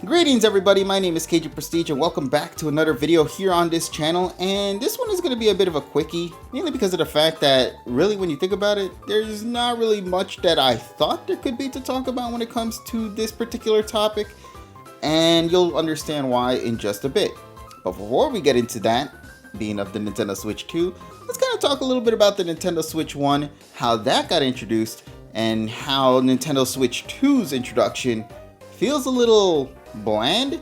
Greetings everybody, my name is KJ Prestige and welcome back to another video here on this channel, and this one is going to be a bit of a quickie, mainly because of the fact that really when you think about it, there's not really much that I thought there could be to talk about when it comes to this particular topic, and you'll understand why in just a bit. But before we get into that, being of the Nintendo Switch 2, let's kind of talk a little bit about the Nintendo Switch 1, how that got introduced, and how Nintendo Switch 2's introduction feels a little bland,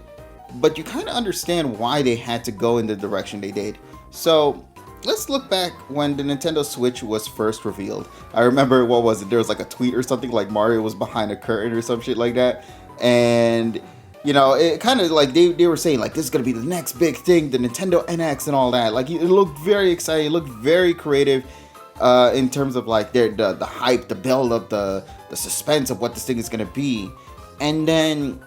but you kind of understand why they had to go in the direction they did. So let's look back when the Nintendo Switch was first revealed. I remember, what was it? There was like a tweet or something like Mario was behind a curtain or some shit like that. And you know, it kind of like they were saying like this is gonna be the next big thing, the Nintendo NX and all that. Like it looked very exciting, it looked very creative in terms of like the hype, the build up, the suspense of what this thing is gonna be. And then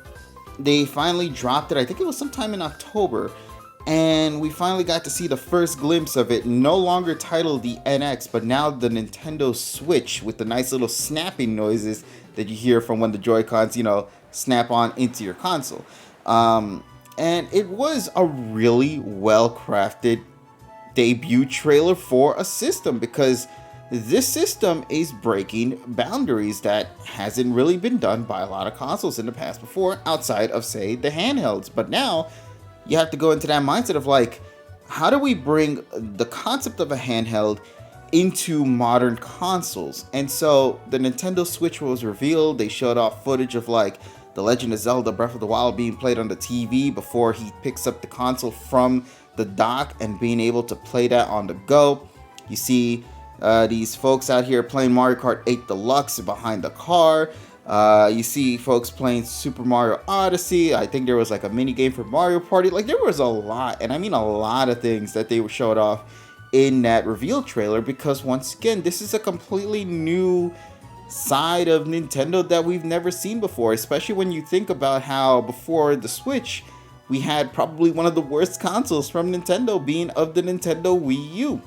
they finally dropped it, I think it was sometime in October, and we finally got to see the first glimpse of it, no longer titled the NX, but now the Nintendo Switch, with the nice little snapping noises that you hear from when the Joy-Cons, you know, snap on into your console. And it was a really well-crafted debut trailer for a system, because this system is breaking boundaries that hasn't really been done by a lot of consoles in the past before, outside of, say, the handhelds. But now you have to go into that mindset of like, how do we bring the concept of a handheld into modern consoles? And so the Nintendo Switch was revealed. They showed off footage of like The Legend of Zelda Breath of the Wild being played on the TV before he picks up the console from the dock and being able to play that on the go. You see these folks out here playing Mario Kart 8 Deluxe behind the car. You see folks playing Super Mario Odyssey. I think there was like a mini game for Mario Party. Like there was a lot, and I mean a lot of things that they showed off in that reveal trailer, because once again, this is a completely new side of Nintendo that we've never seen before, especially when you think about how before the Switch, we had probably one of the worst consoles from Nintendo being of the Nintendo Wii U.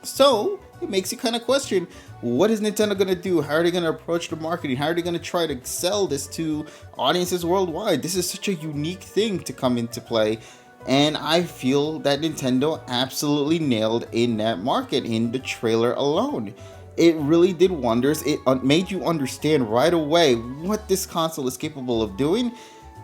So it makes you kind of question, what is Nintendo going to do? How are they going to approach the marketing? How are they going to try to sell this to audiences worldwide? This is such a unique thing to come into play. And I feel that Nintendo absolutely nailed in that market in the trailer alone. It really did wonders. It made you understand right away what this console is capable of doing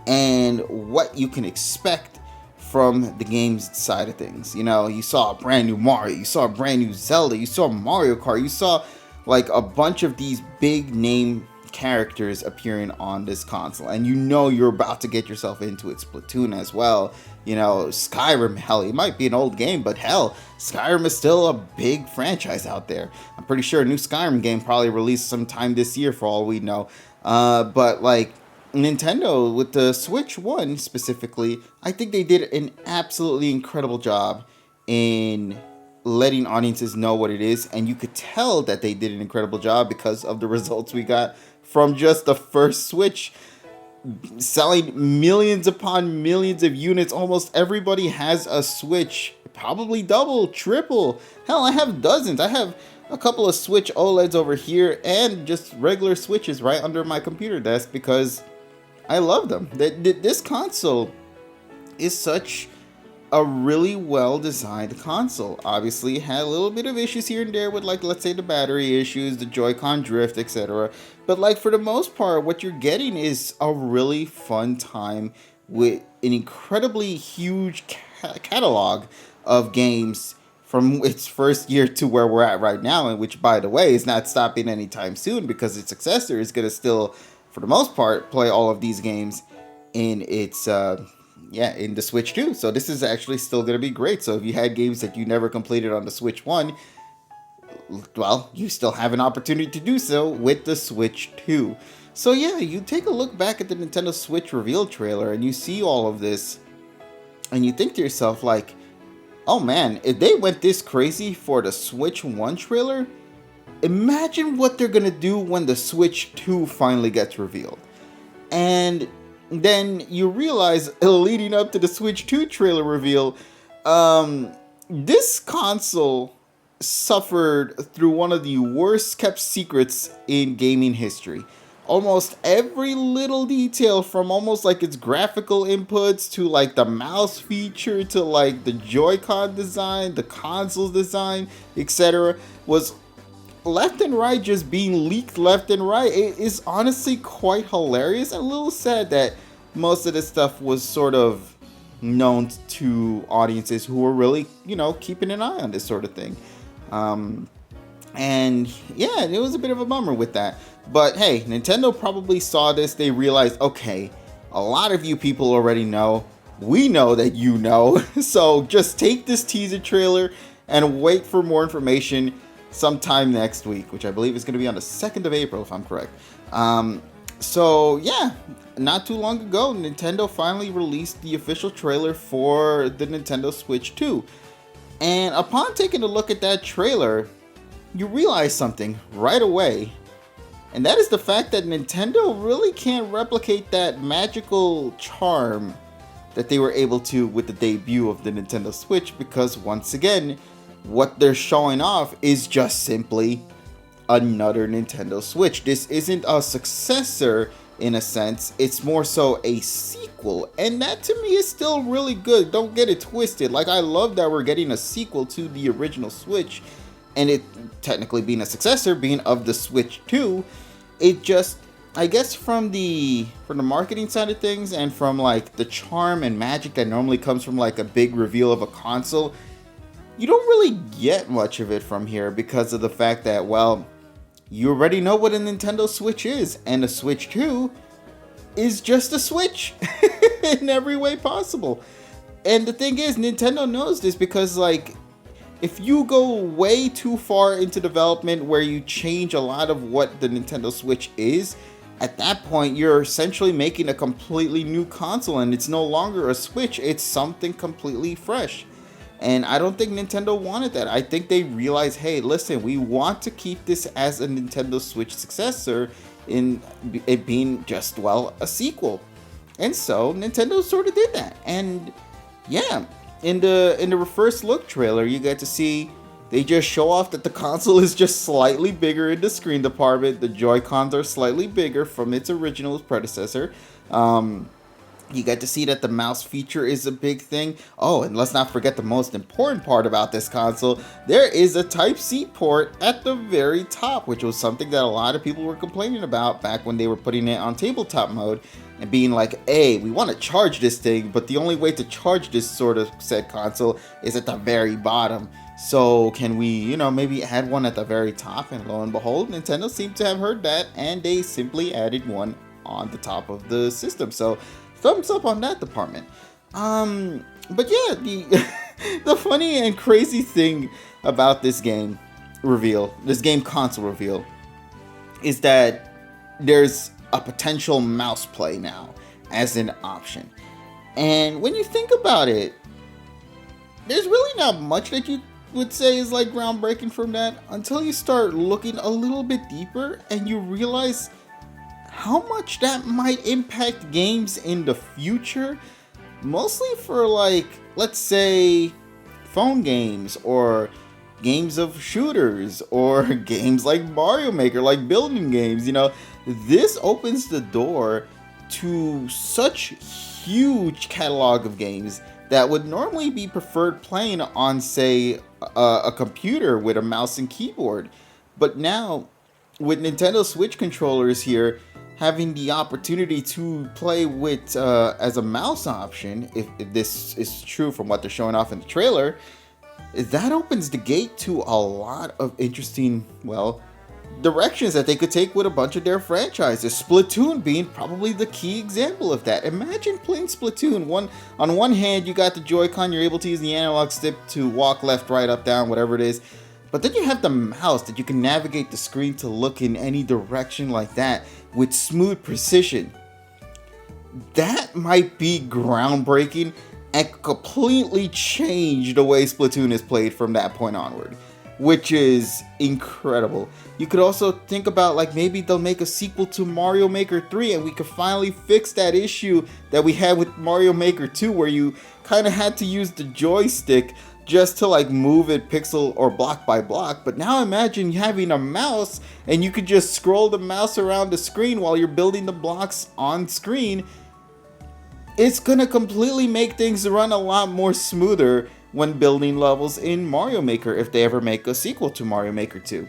and what you can expect from the games side of things. You know, you saw a brand new Mario, you saw a brand new Zelda, you saw Mario Kart, you saw like a bunch of these big name characters appearing on this console, and you know you're about to get yourself into it. Splatoon as well, you know, Skyrim, hell, it might be an old game, but hell, Skyrim is still a big franchise out there. I'm pretty sure a new Skyrim game probably released sometime this year for all we know. But like Nintendo with the Switch 1 specifically, I think they did an absolutely incredible job in letting audiences know what it is, and you could tell that they did an incredible job because of the results we got from just the first Switch, selling millions upon millions of units. Almost everybody has a Switch, probably double, triple. Hell, I have dozens. I have a couple of Switch OLEDs over here and just regular Switches right under my computer desk because I love them. This console is such a really well designed console. Obviously, it had a little bit of issues here and there with, like, let's say the battery issues, the Joy-Con drift, etc. But like for the most part, what you're getting is a really fun time with an incredibly huge catalog of games from its first year to where we're at right now, and which, by the way, is not stopping anytime soon, because its successor is going to still, for the most part, play all of these games in its in the Switch 2. So this is actually still going to be great. So if you had games that you never completed on the Switch 1, well, you still have an opportunity to do so with the Switch 2. So yeah, you take a look back at the Nintendo Switch reveal trailer and you see all of this and you think to yourself like, oh man, if they went this crazy for the Switch 1 trailer, imagine what they're going to do when the Switch 2 finally gets revealed. And then you realize, leading up to the Switch 2 trailer reveal, this console suffered through one of the worst kept secrets in gaming history. almost every little detail, from almost like its graphical inputs to like the mouse feature to like the Joy-Con design, the console's design, etc., was left and right just being leaked left and right. It is honestly quite hilarious and a little sad that most of this stuff was sort of known to audiences who were really, keeping an eye on this sort of thing. And yeah, it was a bit of a bummer with that. But hey, Nintendo probably saw this. They realized, okay, a lot of you people already know. We know that you know. So just take this teaser trailer and wait for more information sometime next week, which I believe is going to be on the 2nd of April, if I'm correct. So yeah, not too long ago, Nintendo finally released the official trailer for the Nintendo Switch 2. And upon taking a look at that trailer, you realize something right away. And that is the fact that Nintendo really can't replicate that magical charm that they were able to with the debut of the Nintendo Switch, because once again, what they're showing off is just simply another Nintendo Switch. This isn't a successor in a sense, it's more so a sequel, and that to me is still really good. Don't get it twisted. Like, I love that we're getting a sequel to the original Switch, and it technically being a successor, being of the Switch 2. It just, I guess from the marketing side of things, and from like the charm and magic that normally comes from like a big reveal of a console, you don't really get much of it from here because of the fact that, well, you already know what a Nintendo Switch is, and a Switch 2 is just a Switch in every way possible. And the thing is, Nintendo knows this because, like, if you go way too far into development where you change a lot of what the Nintendo Switch is, at that point you're essentially making a completely new console, and it's no longer a Switch, it's something completely fresh. And I don't think Nintendo wanted that. I think they realized, hey, listen, we want to keep this as a Nintendo Switch successor in it being just, well, a sequel. And so Nintendo sort of did that. And yeah, in the first look trailer, you get to see they just show off that the console is just slightly bigger in the screen department. The Joy-Cons are slightly bigger from its original predecessor. You get to see that the mouse feature is a big thing. Oh, and let's not forget the most important part about this console. There is a Type-C port at the very top, which was something that a lot of people were complaining about back when they were putting it on tabletop mode and being like, hey, we want to charge this thing, but the only way to charge this sort of said console is at the very bottom. So can we, maybe add one at the very top? And lo and behold, Nintendo seemed to have heard that, and they simply added one on the top of the system. So thumbs up on that department. But yeah, the funny and crazy thing about this game console reveal, is that there's a potential mouse play now as an option. And when you think about it, there's really not much that you would say is like groundbreaking from that until you start looking a little bit deeper and you realize how much that might impact games in the future, mostly for, like, let's say phone games or games of shooters or games like Mario Maker, like building games. This opens the door to such huge catalog of games that would normally be preferred playing on, say, a computer with a mouse and keyboard. But now, with Nintendo Switch controllers here, having the opportunity to play with as a mouse option, if this is true from what they're showing off in the trailer, that opens the gate to a lot of interesting, well, directions that they could take with a bunch of their franchises. Splatoon being probably the key example of that. Imagine playing Splatoon. On one hand, you got the Joy-Con, you're able to use the analog stick to walk left, right, up, down, whatever it is. But then you have the mouse that you can navigate the screen to look in any direction like that with smooth precision. That might be groundbreaking and completely change the way Splatoon is played from that point onward, which is incredible. You could also think about, like, maybe they'll make a sequel to Mario Maker 3 and we could finally fix that issue that we had with Mario Maker 2 where you kind of had to use the joystick just to like move it pixel or block by block. But now imagine having a mouse and you could just scroll the mouse around the screen while you're building the blocks on screen. It's gonna completely make things run a lot more smoother when building levels in Mario Maker, if they ever make a sequel to Mario Maker 2.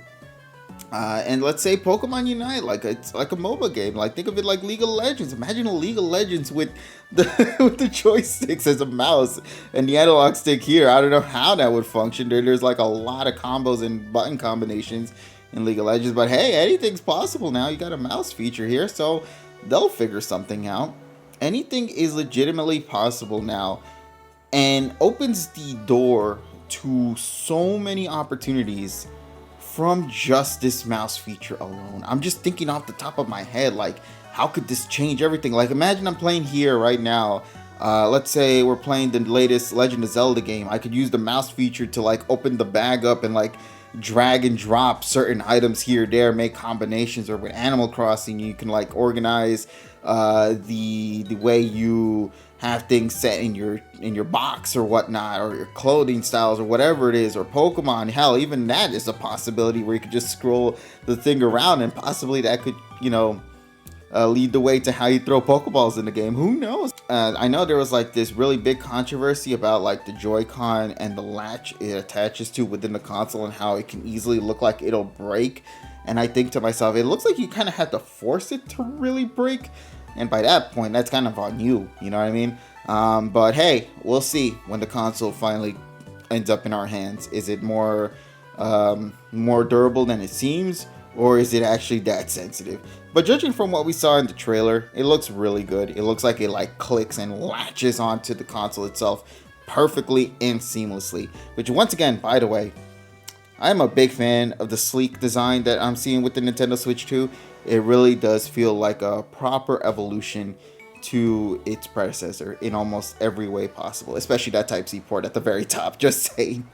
And let's say Pokemon Unite, like it's like a MOBA game. Like think of it like League of Legends. Imagine a League of Legends with the with the joysticks as a mouse and the analog stick here. I don't know how that would function. There's like a lot of combos and button combinations in League of Legends, but hey, anything's possible now. You got a mouse feature here, so they'll figure something out. Anything is legitimately possible now, and opens the door to so many opportunities from just this mouse feature alone. I'm just thinking off the top of my head, like, how could this change everything? Like, imagine I'm playing here right now. Let's say we're playing the latest Legend of Zelda game. I could use the mouse feature to like open the bag up and like drag and drop certain items here, there, make combinations. Or with Animal Crossing, you can like organize the way you have things set in your box or whatnot, or your clothing styles or whatever it is. Or Pokemon, hell, even that is a possibility where you could just scroll the thing around and possibly that could, you know, lead the way to how you throw Pokeballs in the game. Who knows? I know there was like this really big controversy about like the Joy-Con and the latch it attaches to within the console and how it can easily look like it'll break. And I think to myself, it looks like you kind of have to force it to really break. And by that point, that's kind of on you know what I mean? But hey, we'll see when the console finally ends up in our hands. Is it more durable than it seems? Or is it actually that sensitive? But judging from what we saw in the trailer, it looks really good. It looks like it like clicks and latches onto the console itself perfectly and seamlessly. Which once again, by the way, I'm a big fan of the sleek design that I'm seeing with the Nintendo Switch 2. It really does feel like a proper evolution to its predecessor in almost every way possible, especially that Type-C port at the very top, just saying.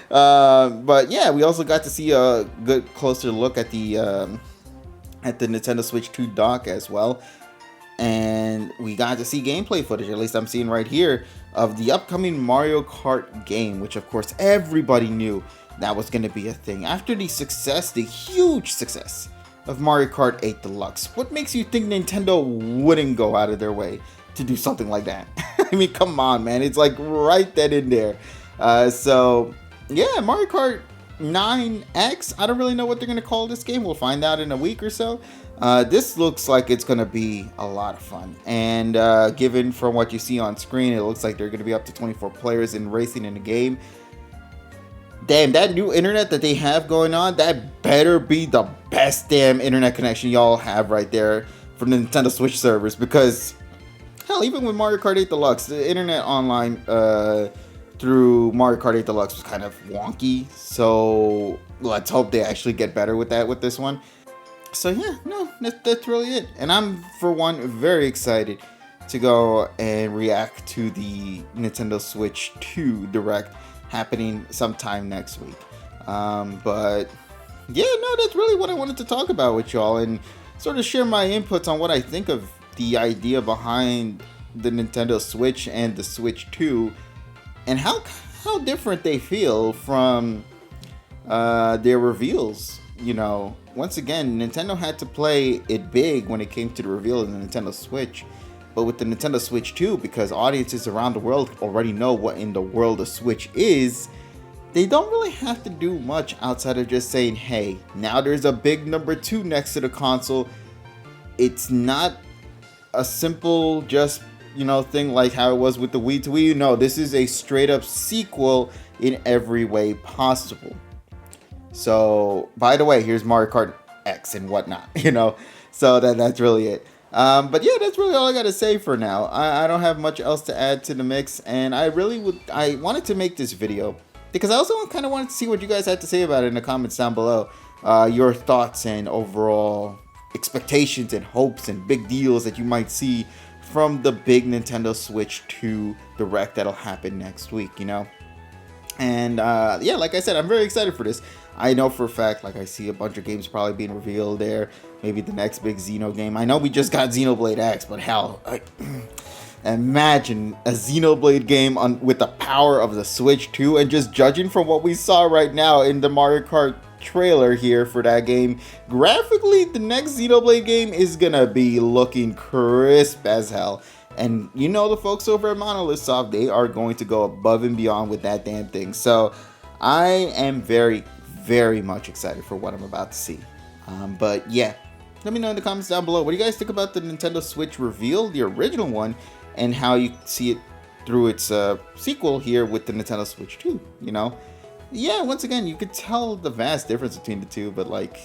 But yeah, we also got to see a good closer look at the Nintendo Switch 2 dock as well. And we got to see gameplay footage, at least I'm seeing right here, of the upcoming Mario Kart game, which of course everybody knew that was going to be a thing. After the huge success of Mario Kart 8 Deluxe, what makes you think Nintendo wouldn't go out of their way to do something like that? I mean, come on, man. It's like right then and there. So yeah, Mario Kart 9X. I don't really know what they're going to call this game. We'll find out in a week or so. This looks like it's going to be a lot of fun. And given from what you see on screen, it looks like they're going to be up to 24 players in racing in the game. Damn, that new internet that they have going on, that better be the best damn internet connection y'all have right there from the Nintendo Switch servers. Because, hell, even with Mario Kart 8 Deluxe, the internet online through Mario Kart 8 Deluxe was kind of wonky. So let's hope they actually get better with that with this one. So yeah, no, that's really it. And I'm, for one, very excited to go and react to the Nintendo Switch 2 Direct happening sometime next week. But yeah, no, that's really what I wanted to talk about with y'all and sort of share my inputs on what I think of the idea behind the Nintendo Switch and the Switch 2 and how different they feel from their reveals. You know, once again, Nintendo had to play it big when it came to the reveal of the Nintendo Switch. But with the Nintendo Switch 2, because audiences around the world already know what in the world a Switch is, they don't really have to do much outside of just saying, hey, now there's a big number 2 next to the console. It's not a simple just, you know, thing like how it was with the Wii to Wii U. No, this is a straight up sequel in every way possible. So, by the way, here's Mario Kart X and whatnot, you know, so that's really it. But yeah, that's really all I got to say for now. I don't have much else to add to the mix, and I wanted to make this video because I also kind of wanted to see what you guys had to say about it in the comments down below. Your thoughts and overall expectations and hopes and big deals that you might see from the big Nintendo Switch 2 Direct that'll happen next week, you know? And yeah, like I said, I'm very excited for this. I know for a fact, like I see a bunch of games probably being revealed there. Maybe the next big Xeno game. I know we just got Xenoblade X, but hell, Imagine a Xenoblade game with the power of the Switch 2, and just judging from what we saw right now in the Mario Kart trailer here for that game, graphically the next Xenoblade game is gonna be looking crisp as hell. And you know, the folks over at Monolith Soft, they are going to go above and beyond with that damn thing. So I am very, very much excited for what I'm about to see. But yeah, let me know in the comments down below, what do you guys think about the Nintendo Switch reveal, the original one, and how you see it through its sequel here with the Nintendo Switch 2, you know? Yeah, once again, you could tell the vast difference between the two, but like,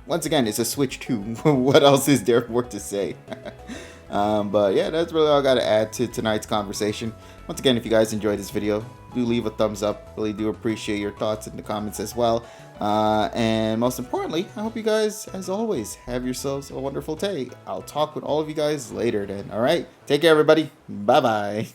once again, it's a Switch 2. What else is there for to say? But yeah, that's really all I got to add to tonight's conversation. Once again, if you guys enjoyed this video, do leave a thumbs up. Really do appreciate your thoughts in the comments as well. And most importantly, I hope you guys, as always, have yourselves a wonderful day. I'll talk with all of you guys later then. All right, take care, everybody. Bye-bye.